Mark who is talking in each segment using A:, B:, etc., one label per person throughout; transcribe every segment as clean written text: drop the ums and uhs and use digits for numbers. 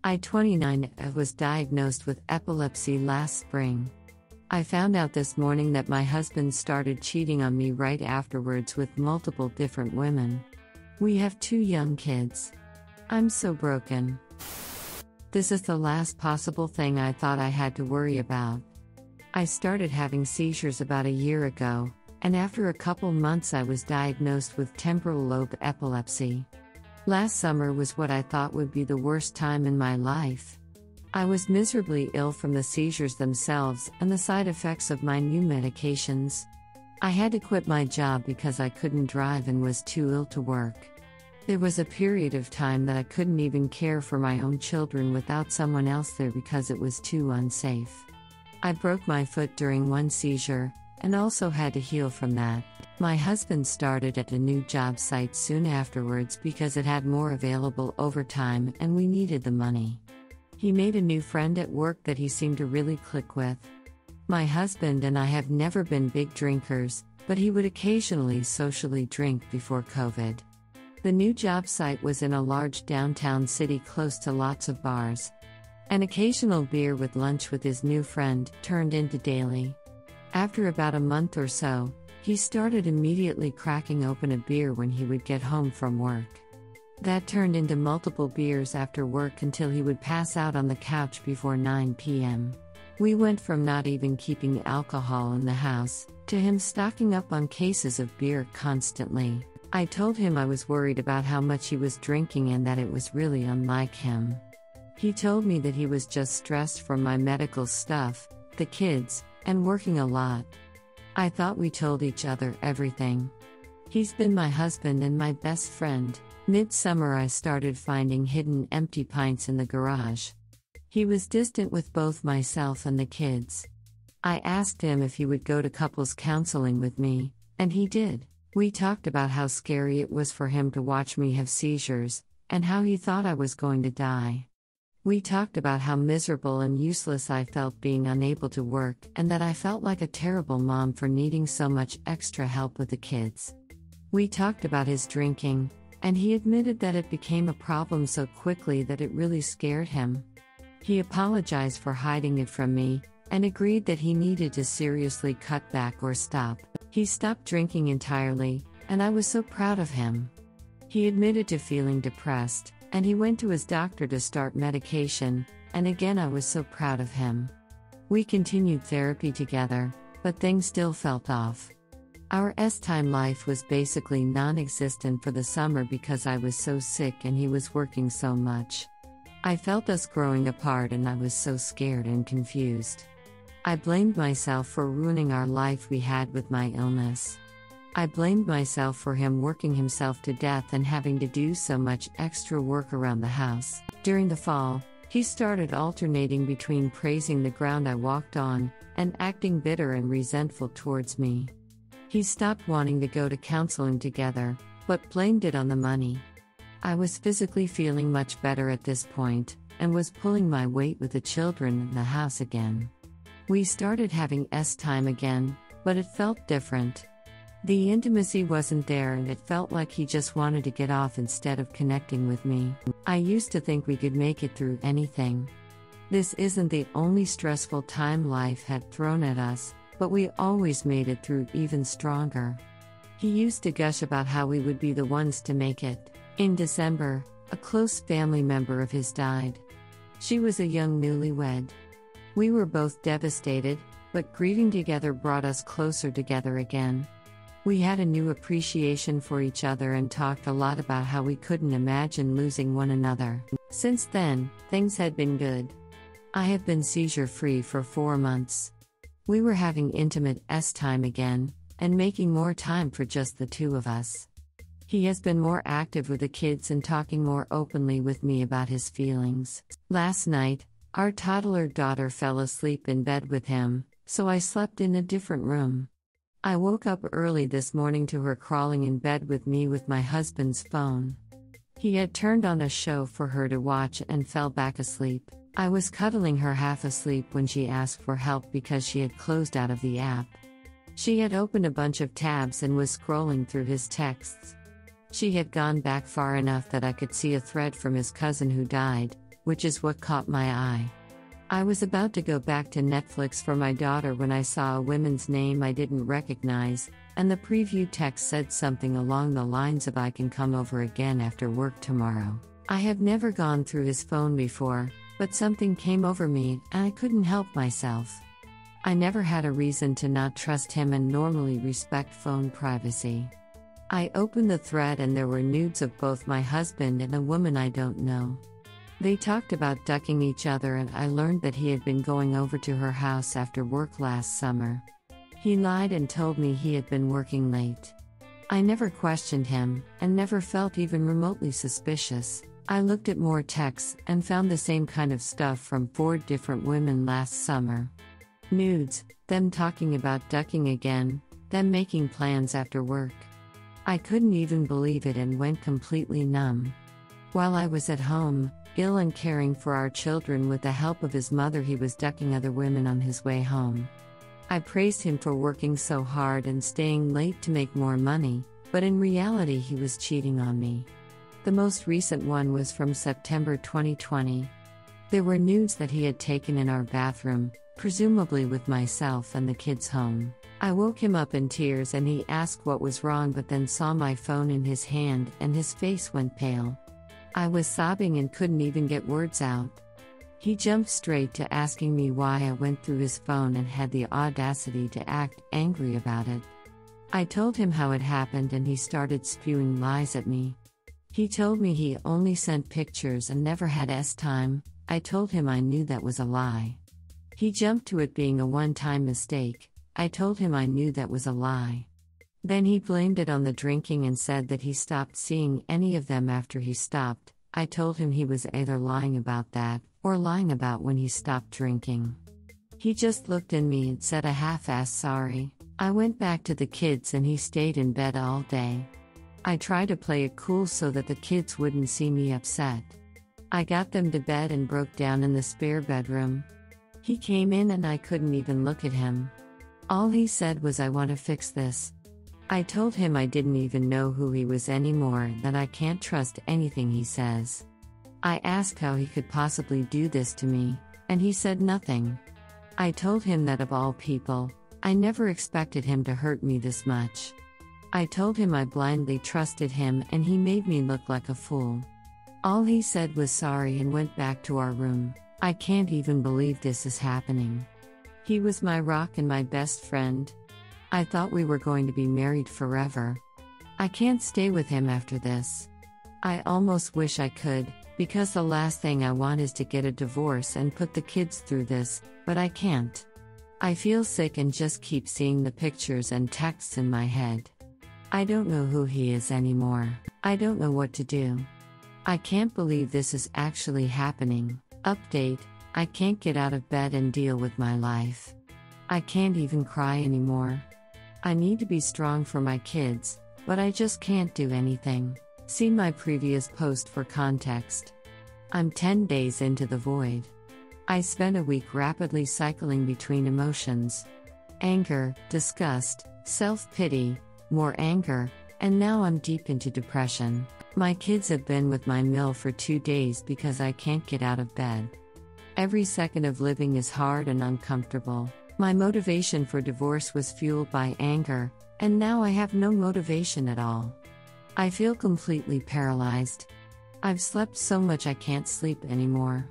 A: I, 29, was diagnosed with epilepsy last spring. I found out this morning that my husband started cheating on me right afterwards with multiple different women. We have 2 young kids. I'm so broken. This is the last possible thing I thought I had to worry about. I started having seizures about a year ago, and after a couple months I was diagnosed with temporal lobe epilepsy. Last summer was what I thought would be the worst time in my life. I was miserably ill from the seizures themselves and the side effects of my new medications. I had to quit my job because I couldn't drive and was too ill to work. There was a period of time that I couldn't even care for my own children without someone else there because it was too unsafe. I broke my foot during one seizure, and also had to heal from that. My husband started at a new job site soon afterwards because it had more available overtime and we needed the money. He made a new friend at work that he seemed to really click with. My husband and I have never been big drinkers, but he would occasionally socially drink before COVID. The new job site was in a large downtown city close to lots of bars. An occasional beer with lunch with his new friend turned into daily. After about a month or so, he started immediately cracking open a beer when he would get home from work. That turned into multiple beers after work until he would pass out on the couch before 9 p.m. We went from not even keeping alcohol in the house, to him stocking up on cases of beer constantly. I told him I was worried about how much he was drinking and that it was really unlike him. He told me that he was just stressed from my medical stuff, the kids, and working a lot. I thought we told each other everything. He's been my husband and my best friend. Midsummer I started finding hidden empty pints in the garage. He was distant with both myself and the kids. I asked him if he would go to couples counseling with me, and he did. We talked about how scary it was for him to watch me have seizures, and how he thought I was going to die. We talked about how miserable and useless I felt being unable to work and that I felt like a terrible mom for needing so much extra help with the kids. We talked about his drinking, and he admitted that it became a problem so quickly that it really scared him. He apologized for hiding it from me, and agreed that he needed to seriously cut back or stop. He stopped drinking entirely, and I was so proud of him. He admitted to feeling depressed, and he went to his doctor to start medication, and again I was so proud of him. We continued therapy together, but things still felt off. Our S-time life was basically non-existent for the summer because I was so sick and he was working so much. I felt us growing apart and I was so scared and confused. I blamed myself for ruining our life we had with my illness. I blamed myself for him working himself to death and having to do so much extra work around the house. During the fall, he started alternating between praising the ground I walked on and acting bitter and resentful towards me. He stopped wanting to go to counseling together, but blamed it on the money. I was physically feeling much better at this point, and was pulling my weight with the children in the house again. We started having S-time again, but it felt different. The intimacy wasn't there and it felt like he just wanted to get off instead of connecting with me. I used to think we could make it through anything. This isn't the only stressful time life had thrown at us, but we always made it through even stronger. He used to gush about how we would be the ones to make it. In December, a close family member of his died. She was a young newlywed. We were both devastated, but grieving together brought us closer together again. We had a new appreciation for each other and talked a lot about how we couldn't imagine losing one another. Since then, things had been good. I have been seizure-free for 4 months. We were having intimate S-time again, and making more time for just the 2 of us. He has been more active with the kids and talking more openly with me about his feelings. Last night, our toddler daughter fell asleep in bed with him, so I slept in a different room. I woke up early this morning to her crawling in bed with me with my husband's phone. He had turned on a show for her to watch and fell back asleep. I was cuddling her half asleep when she asked for help because she had closed out of the app. She had opened a bunch of tabs and was scrolling through his texts. She had gone back far enough that I could see a thread from his cousin who died, which is what caught my eye. I was about to go back to Netflix for my daughter when I saw a woman's name I didn't recognize, and the preview text said something along the lines of "I can come over again after work tomorrow." I have never gone through his phone before, but something came over me and I couldn't help myself. I never had a reason to not trust him and normally respect phone privacy. I opened the thread and there were nudes of both my husband and a woman I don't know. They talked about ducking each other, and I learned that he had been going over to her house after work last summer. He lied and told me he had been working late. I never questioned him, and never felt even remotely suspicious. I looked at more texts and found the same kind of stuff from 4 different women last summer. Nudes, them talking about ducking again, them making plans after work. I couldn't even believe it and went completely numb. While I was at home, ill and caring for our children with the help of his mother, he was ducking other women on his way home. I praised him for working so hard and staying late to make more money, but in reality he was cheating on me. The most recent one was from September 2020. There were nudes that he had taken in our bathroom, presumably with myself and the kids home. I woke him up in tears and he asked what was wrong, but then saw my phone in his hand and his face went pale. I was sobbing and couldn't even get words out. He jumped straight to asking me why I went through his phone and had the audacity to act angry about it. I told him how it happened and he started spewing lies at me. He told me he only sent pictures and never had time. I told him I knew that was a lie. He jumped to it being a one-time mistake. I told him I knew that was a lie. Then he blamed it on the drinking and said that he stopped seeing any of them after he stopped. I told him he was either lying about that, or lying about when he stopped drinking. He just looked at me and said a half-assed sorry. I went back to the kids and he stayed in bed all day. I tried to play it cool so that the kids wouldn't see me upset. I got them to bed and broke down in the spare bedroom. He came in and I couldn't even look at him. All he said was, "I want to fix this." I told him I didn't even know who he was anymore, that I can't trust anything he says. I asked how he could possibly do this to me, and he said nothing. I told him that of all people, I never expected him to hurt me this much. I told him I blindly trusted him and he made me look like a fool. All he said was sorry and went back to our room. I can't even believe this is happening. He was my rock and my best friend. I thought we were going to be married forever. I can't stay with him after this. I almost wish I could, because the last thing I want is to get a divorce and put the kids through this, but I can't. I feel sick and just keep seeing the pictures and texts in my head. I don't know who he is anymore. I don't know what to do. I can't believe this is actually happening. Update: I can't get out of bed and deal with my life. I can't even cry anymore. I need to be strong for my kids, but I just can't do anything. See my previous post for context. I'm 10 days into the void. I spent a week rapidly cycling between emotions: anger, disgust, self-pity, more anger, and now I'm deep into depression. My kids have been with my mill for 2 days because I can't get out of bed. Every second of living is hard and uncomfortable. My motivation for divorce was fueled by anger, and now I have no motivation at all. I feel completely paralyzed. I've slept so much I can't sleep anymore.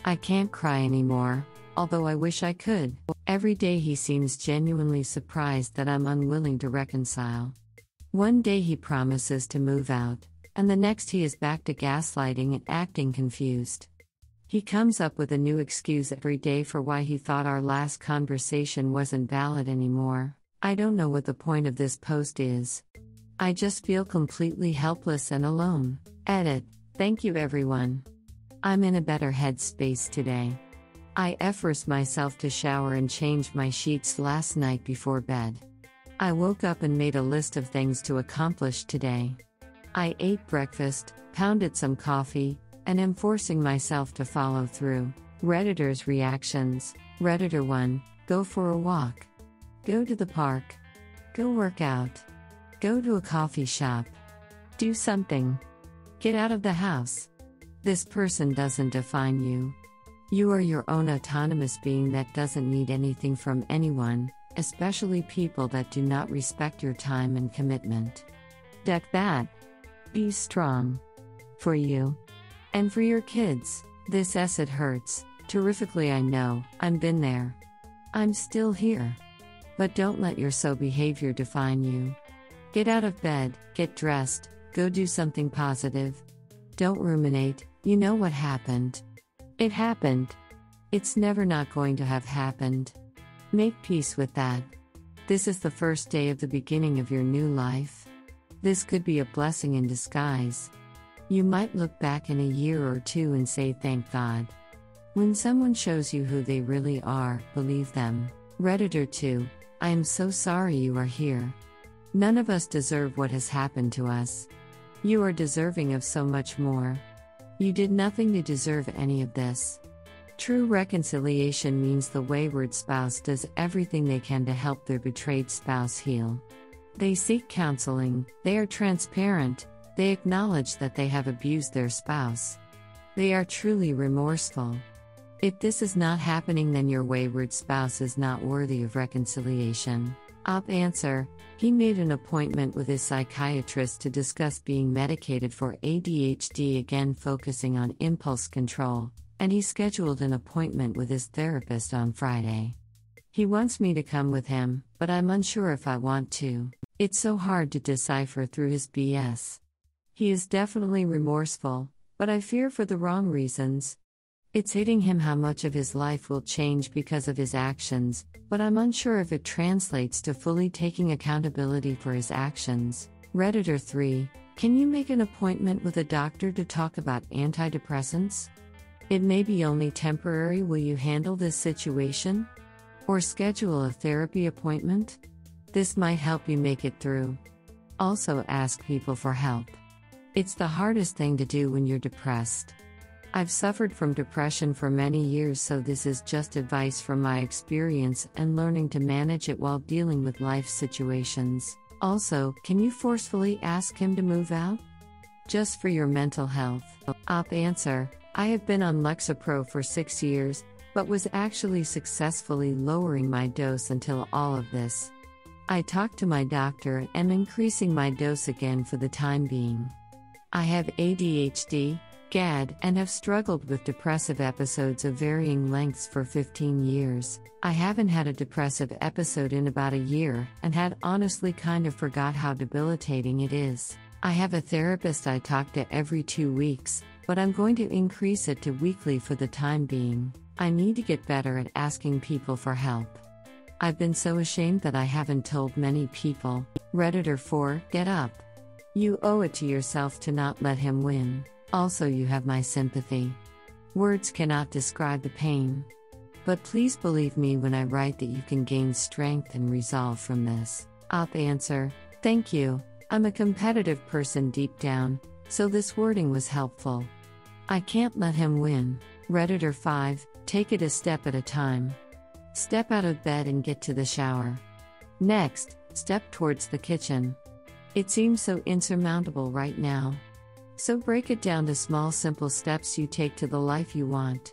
A: I can't cry anymore, although I wish I could. Every day he seems genuinely surprised that I'm unwilling to reconcile. One day he promises to move out, and the next he is back to gaslighting and acting confused. He comes up with a new excuse every day for why he thought our last conversation wasn't valid anymore. I don't know what the point of this post is. I just feel completely helpless and alone. Edit. Thank you everyone. I'm in a better headspace today. I forced myself to shower and change my sheets last night before bed. I woke up and made a list of things to accomplish today. I ate breakfast, pounded some coffee, and am forcing myself to follow through. Redditors' reactions. Redditor 1, go for a walk. Go to the park. Go work out. Go to a coffee shop. Do something. Get out of the house. This person doesn't define you. You are your own autonomous being that doesn't need anything from anyone, especially people that do not respect your time and commitment. Deck that. Be strong. For you. And for your kids. This it hurts. Terrifically, I know. I've been there. I'm still here. But don't let your so behavior define you. Get out of bed, get dressed, go do something positive. Don't ruminate, you know what happened. It happened. It's never not going to have happened. Make peace with that. This is the first day of the beginning of your new life. This could be a blessing in disguise. You might look back in a year or two and say thank God. When someone shows you who they really are, believe them. Redditor 2, I am so sorry you are here. None of us deserve what has happened to us. You are deserving of so much more. You did nothing to deserve any of this. True reconciliation means the wayward spouse does everything they can to help their betrayed spouse heal. They seek counseling, they are transparent, they acknowledge that they have abused their spouse. They are truly remorseful. If this is not happening, then your wayward spouse is not worthy of reconciliation. Answer: he made an appointment with his psychiatrist to discuss being medicated for ADHD, again focusing on impulse control, and he scheduled an appointment with his therapist on Friday. He wants me to come with him, but I'm unsure if I want to. It's so hard to decipher through his BS. He is definitely remorseful, but I fear for the wrong reasons. It's hitting him how much of his life will change because of his actions, but I'm unsure if it translates to fully taking accountability for his actions. Redditor 3, can you make an appointment with a doctor to talk about antidepressants? It may be only temporary. Will you handle this situation? Or schedule a therapy appointment? This might help you make it through. Also, ask people for help. It's the hardest thing to do when you're depressed. I've suffered from depression for many years, so this is just advice from my experience and learning to manage it while dealing with life situations. Also, can you forcefully ask him to move out? Just for your mental health. Answer: I have been on Lexapro for 6 years, but was actually successfully lowering my dose until all of this. I talked to my doctor and am increasing my dose again for the time being. I have ADHD, GAD, and have struggled with depressive episodes of varying lengths for 15 years. I haven't had a depressive episode in about a year and had honestly kind of forgot how debilitating it is. I have a therapist I talk to every 2 weeks, but I'm going to increase it to weekly for the time being. I need to get better at asking people for help. I've been so ashamed that I haven't told many people. Redditor 4, get up. You owe it to yourself to not let him win. Also, you have my sympathy. Words cannot describe the pain. But please believe me when I write that you can gain strength and resolve from this. Answer: thank you. I'm a competitive person deep down, so this wording was helpful. I can't let him win. Redditor 5, take it a step at a time. Step out of bed and get to the shower. Next, step towards the kitchen. It seems so insurmountable right now. So break it down to small, simple steps you take to the life you want.